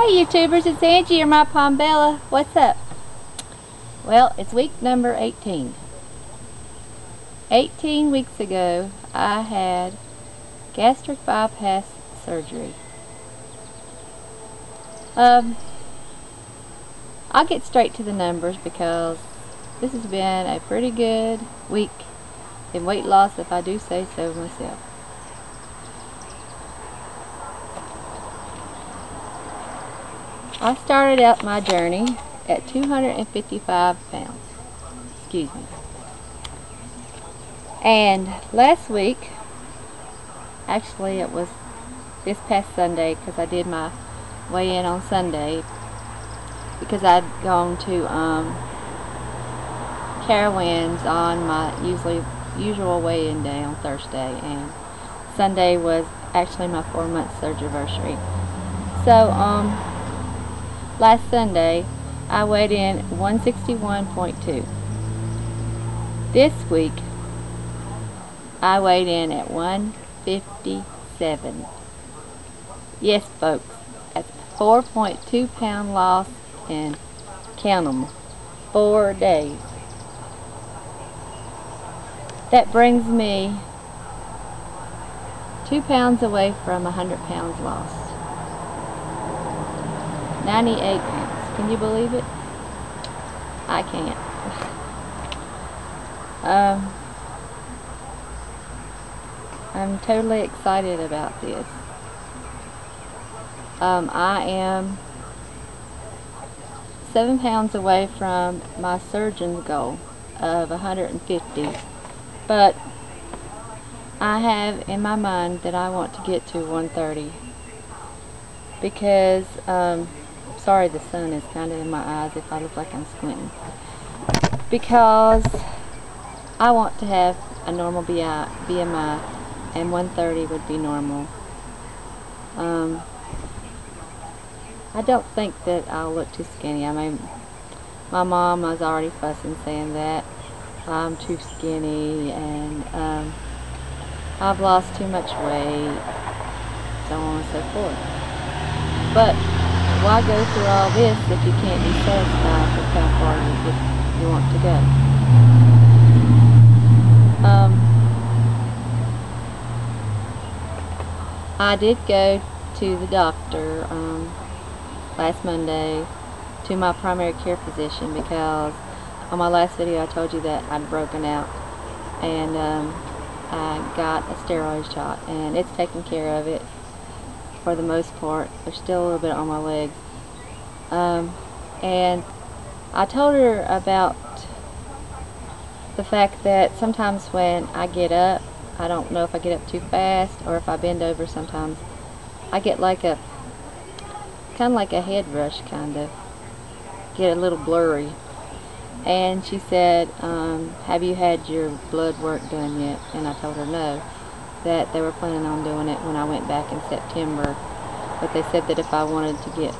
Hey YouTubers, it's Angie, your My Palm Bella. What's up? Well, it's week number 18. 18 weeks ago, I had gastric bypass surgery. I'll get straight to the numbers because this has been a pretty good week in weight loss, if I do say so myself. I started out my journey at 255 pounds. Excuse me. And last week, actually it was this past Sunday, because I did my weigh-in on Sunday, because I'd gone to Carowinds on my usual weigh-in day on Thursday, and Sunday was actually my 4-month surgery anniversary. So last Sunday I weighed in 161.2. This week I weighed in at 157. Yes, folks, that's 4.2 pound loss in, count 'em, 4 days. That brings me 2 pounds away from 100 pounds lost. 98 pounds. Can you believe it? I can't. I'm totally excited about this. I am 7 pounds away from my surgeon's goal of 150, but I have in my mind that I want to get to 130 because sorry, the sun is kind of in my eyes if I look like I'm squinting, because I want to have a normal BMI, and 130 would be normal. I don't think that I'll look too skinny. I mean, my mom was already fussing, saying that I'm too skinny and I've lost too much weight, so on and so forth. But why go through all this if you can't be satisfied with how far you want to go? I did go to the doctor last Monday, to my primary care physician, because on my last video I told you that I'd broken out, and I got a steroid shot, and it's taking care of it for the most part. There's still a little bit on my legs, and I told her about the fact that sometimes when I get up, I don't know if I get up too fast or if I bend over. Sometimes I get like a kind of like a head rush, kind of get a little blurry. And she said, have you had your blood work done yet? And I told her no, that they were planning on doing it when I went back in September, but they said that if I wanted to get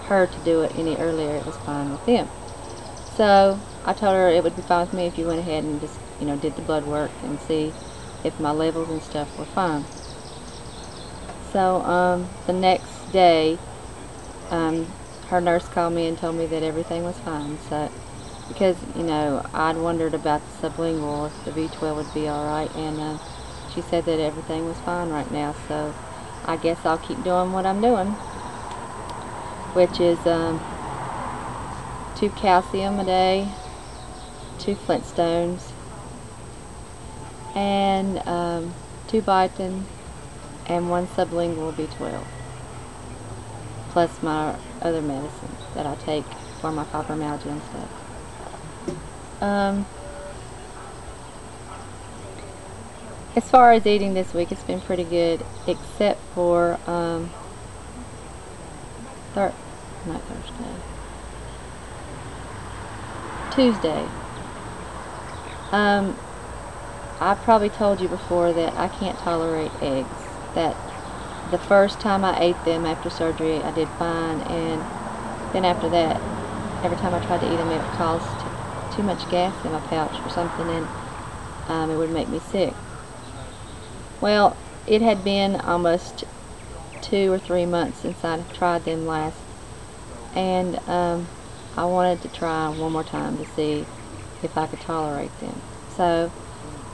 her to do it any earlier, it was fine with them. So I told her it would be fine with me if you went ahead and just, did the blood work and see if my levels and stuff were fine. So the next day, her nurse called me and told me that everything was fine. So, because I'd wondered about the sublingual, if the B12 would be alright, and she said that everything was fine right now. So I guess I'll keep doing what I'm doing, which is 2 calcium a day, 2 Flintstones, and 2 biotin, and 1 sublingual B12, plus my other medicine that I take for my fibromyalgia and stuff. As far as eating this week, it's been pretty good, except for Tuesday. I probably told you before that I can't tolerate eggs. That the first time I ate them after surgery, I did fine, and then after that, every time I tried to eat them, it caused too much gas in my pouch or something, and it would make me sick. Well, it had been almost 2 or 3 months since I tried them last, and I wanted to try one more time to see if I could tolerate them. So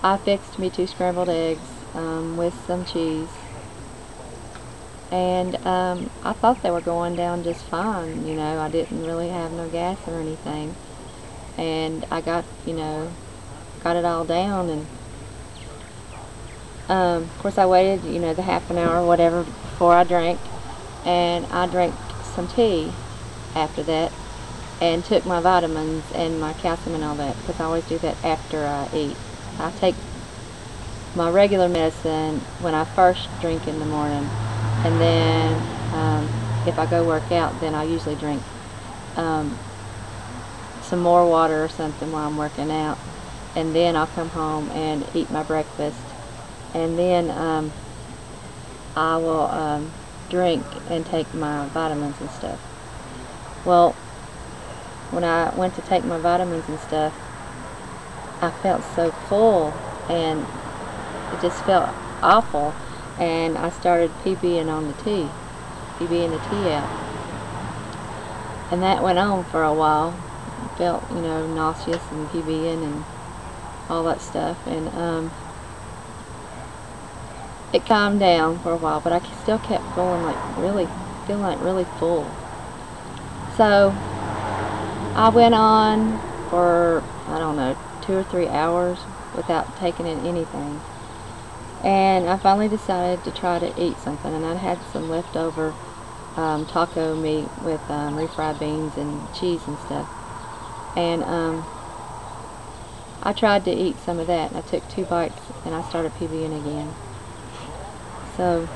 I fixed me 2 scrambled eggs with some cheese, and I thought they were going down just fine. You know, I didn't really have no gas or anything, and I got, you know, got it all down. And of course I waited, you know, the half an hour or whatever before I drank, and I drank some tea after that and took my vitamins and my calcium and all that, because I always do that after I eat. I take my regular medicine when I first drink in the morning, and then if I go work out, then I usually drink some more water or something while I'm working out, and then I'll come home and eat my breakfast, and then I will drink and take my vitamins and stuff. Well, when I went to take my vitamins and stuff, I felt so full, and it just felt awful, and I started PBing on the tea, PBing the tea out, and that went on for a while. I felt, you know, nauseous and PBing and all that stuff, and it calmed down for a while, but I still kept feeling like really full. So I went on for, I don't know, 2 or 3 hours without taking in anything, and I finally decided to try to eat something, and I had some leftover taco meat with refried beans and cheese and stuff, and I tried to eat some of that, and I took 2 bites, and I started PBing again. So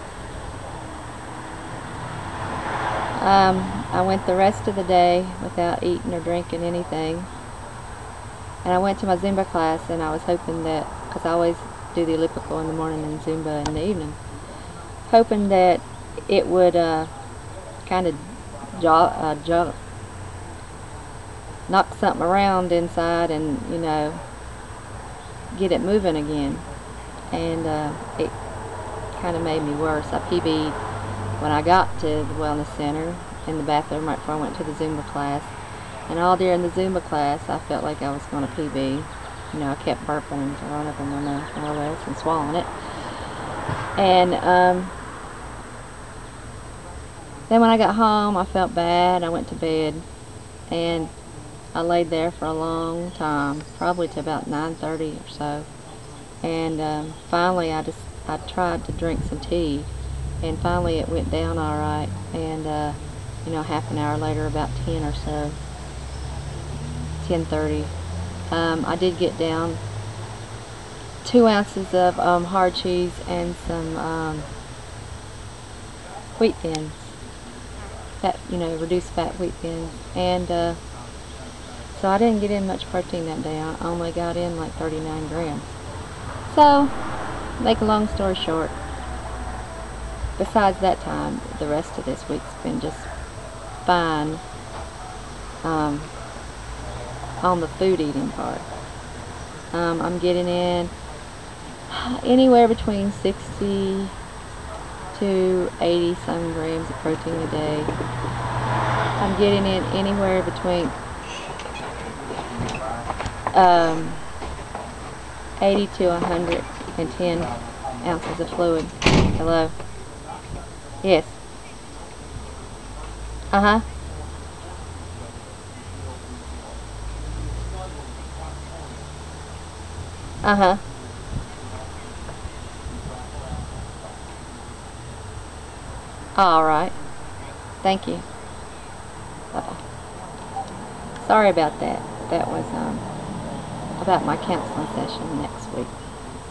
I went the rest of the day without eating or drinking anything, and I went to my Zumba class, and I was hoping that, because I always do the elliptical in the morning and Zumba in the evening, hoping that it would kind of knock something around inside and, you know, get it moving again. And it kind of made me worse. I PB'd when I got to the wellness center in the bathroom right before I went to the Zumba class, and all during the Zumba class I felt like I was going to PB. You know, I kept burping and throwing up in my mouth more or less and swallowing it. And then when I got home, I felt bad. I went to bed, and I laid there for a long time, probably to about 9:30 or so. And finally I tried to drink some tea, and finally it went down all right. And you know, half an hour later, about 10 or so, 10:30, I did get down 2 ounces of hard cheese and some wheat thins, fat, you know, reduced fat wheat thins, and so I didn't get in much protein that day. I only got in like 39 grams. So, make a long story short, besides that time, the rest of this week's been just fine on the food eating part. I'm getting in anywhere between 60 to 80 some grams of protein a day. I'm getting in anywhere between 80 to 110 ounces of fluid. Hello? Yes. Uh-huh. Uh-huh. All right. Thank you. Bye-bye. Sorry about that. That was about my counseling session next week.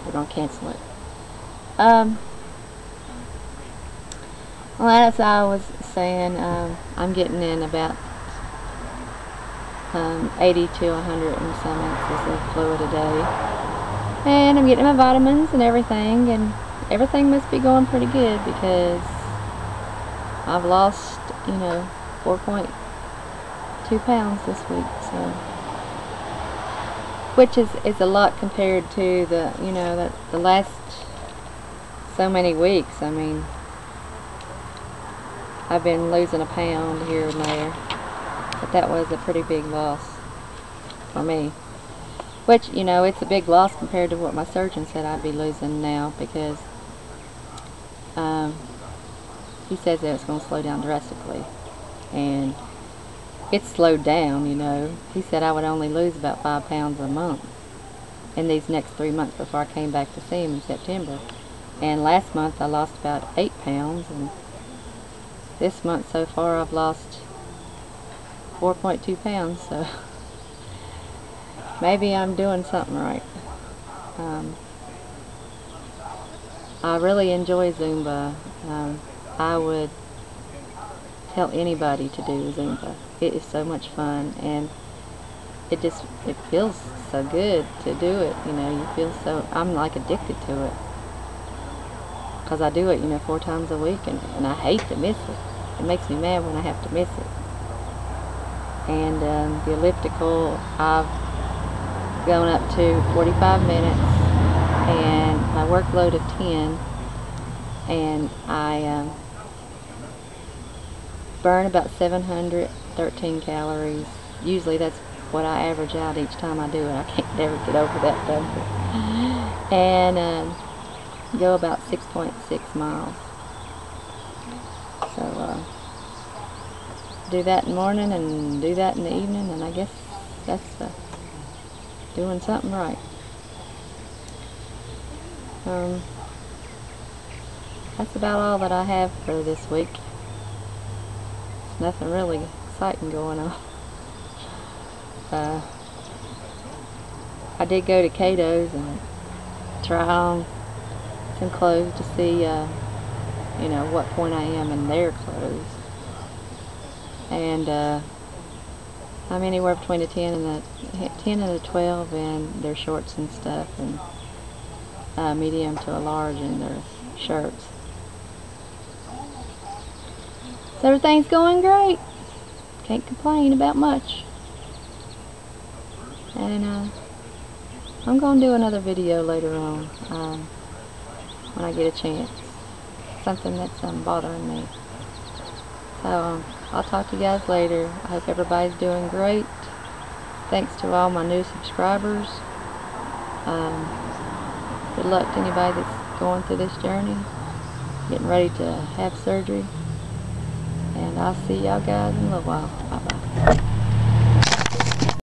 We're going to cancel it. Well, as I was saying, I'm getting in about 80 to 100 and some ounces of fluid a day. And I'm getting my vitamins and everything must be going pretty good, because I've lost, you know, 4.2 pounds this week, so, which is a lot compared to the, you know, the last so many weeks. I mean, I've been losing a pound here and there, but that was a pretty big loss for me. Which, you know, it's a big loss compared to what my surgeon said I'd be losing now, because he says that it's going to slow down drastically, and it's slowed down, you know. He said I would only lose about 5 pounds a month in these next 3 months before I came back to see him in September. And last month I lost about 8 pounds, and this month so far I've lost 4.2 pounds, so maybe I'm doing something right. I really enjoy Zumba. I would tell anybody to do Zumba. It is so much fun, and it feels so good to do it. You know, you feel so, I'm like addicted to it, because I do it, you know, 4 times a week, and I hate to miss it. It makes me mad when I have to miss it. And the elliptical, I've gone up to 45 minutes, and my workload of 10, and I burn about 713 calories. Usually that's what I average out each time I do it. I can't never get over that number. And go about 6.6 miles. So do that in the morning and do that in the evening, and I guess that's doing something right. That's about all that I have for this week. There's nothing really exciting going on. I did go to Cato's and try on some clothes to see, you know, what point I am in their clothes. And I'm anywhere between a 10 and a 12 in their shorts and stuff, and medium to a large in their shirts. So everything's going great. Can't complain about much. And I'm going to do another video later on when I get a chance. Something that's bothering me. So I'll talk to you guys later. I hope everybody's doing great. Thanks to all my new subscribers. Good luck to anybody that's going through this journey, getting ready to have surgery. And I'll see y'all guys in a little while. Bye-bye.